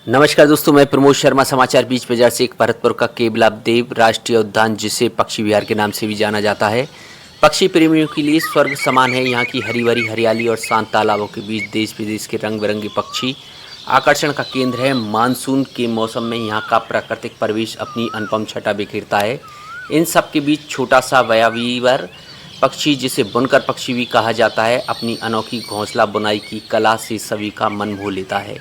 नमस्कार दोस्तों, मैं प्रमोद शर्मा समाचार बीच बाजार से। एक भरतपुर का केवलादेव राष्ट्रीय उद्यान, जिसे पक्षी विहार के नाम से भी जाना जाता है, पक्षी प्रेमियों के लिए स्वर्ग समान है। यहाँ की हरी भरी हरियाली और शांत तालाबों के बीच देश विदेश के रंग बिरंगे पक्षी आकर्षण का केंद्र है। मानसून के मौसम में यहाँ का प्राकृतिक परिवेश अपनी अनुपम छटा बिखेरता है। इन सब के बीच छोटा सा व्यावीवर पक्षी, जिसे बुनकर पक्षी भी कहा जाता है, अपनी अनोखी घोंसला बुनाई की कला से सभी का मन मोह लेता है।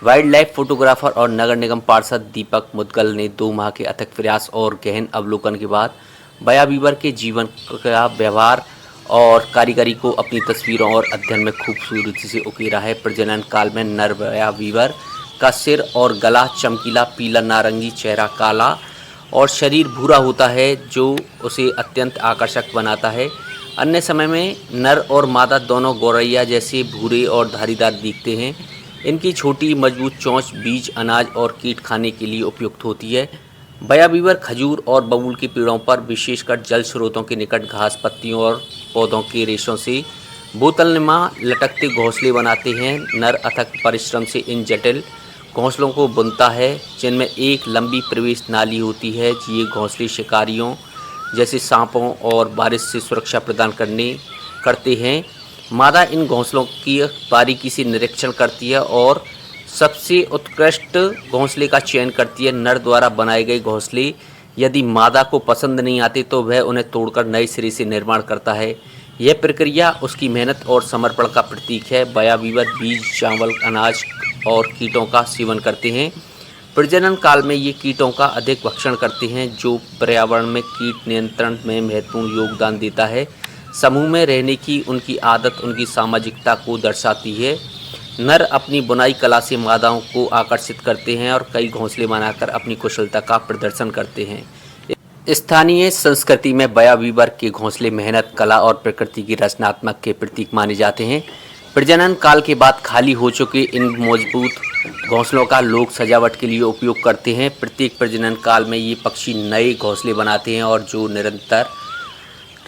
वाइल्ड लाइफ फोटोग्राफर और नगर निगम पार्षद दीपक मुदगल ने 2 माह के अथक प्रयास और गहन अवलोकन के बाद बया वीवर के जीवन का व्यवहार और कारीगरी को अपनी तस्वीरों और अध्ययन में खूबसूरती से उकेरा है। प्रजनन काल में नर बया वीवर का सिर और गला चमकीला पीला नारंगी, चेहरा काला और शरीर भूरा होता है, जो उसे अत्यंत आकर्षक बनाता है। अन्य समय में नर और मादा दोनों गौरैया जैसे भूरे और धारीदार दिखते हैं। इनकी छोटी मजबूत चोंच बीज, अनाज और कीट खाने के लिए उपयुक्त होती है। बया वीवर खजूर और बबूल के पेड़ों पर, विशेषकर जल स्रोतों के निकट घास, पत्तियों और पौधों के रेशों से बोतलनुमा लटकते घोंसले बनाते हैं। नर अथक परिश्रम से इन जटिल घोंसलों को बुनता है, जिनमें एक लंबी प्रवेश नाली होती है। ये घोंसले शिकारियों जैसे सांपों और बारिश से सुरक्षा प्रदान करते हैं। मादा इन घोंसलों की बारीकी से निरीक्षण करती है और सबसे उत्कृष्ट घोंसले का चयन करती है। नर द्वारा बनाए गए घोंसले यदि मादा को पसंद नहीं आते तो वह उन्हें तोड़कर नए सिरे से निर्माण करता है। यह प्रक्रिया उसकी मेहनत और समर्पण का प्रतीक है। बया वीवर बीज, चावल, अनाज और कीटों का सेवन करते हैं। प्रजनन काल में ये कीटों का अधिक भक्षण करते हैं, जो पर्यावरण में कीट नियंत्रण में महत्वपूर्ण योगदान देता है। समूह में रहने की उनकी आदत उनकी सामाजिकता को दर्शाती है। नर अपनी बुनाई कला से मादाओं को आकर्षित करते हैं और कई घोंसले बनाकर अपनी कुशलता का प्रदर्शन करते हैं। स्थानीय संस्कृति में बया वीवर के घोंसले मेहनत, कला और प्रकृति की रचनात्मक के प्रतीक माने जाते हैं। प्रजनन काल के बाद खाली हो चुके इन मजबूत घोंसलों का लोग सजावट के लिए उपयोग करते हैं। प्रत्येक प्रजनन काल में ये पक्षी नए घोंसले बनाते हैं और जो निरंतर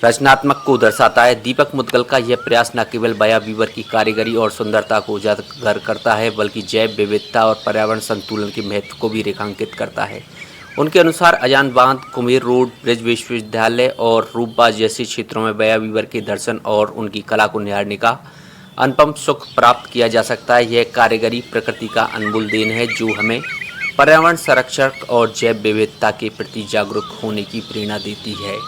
रचनात्मक को दर्शाता है। दीपक मुदगल का यह प्रयास न केवल बया वीवर की कारीगरी और सुंदरता को उजागर करता है, बल्कि जैव विविधता और पर्यावरण संतुलन के महत्व को भी रेखांकित करता है। उनके अनुसार अजान बांध, कुम्हेर रोड, ब्रिज विश्वविद्यालय और रूपबाज जैसे क्षेत्रों में बया वीवर के दर्शन और उनकी कला को निहारने का अनुपम सुख प्राप्त किया जा सकता है। यह कारीगरी प्रकृति का अनमोल देन है, जो हमें पर्यावरण संरक्षण और जैव विविधता के प्रति जागरूक होने की प्रेरणा देती है।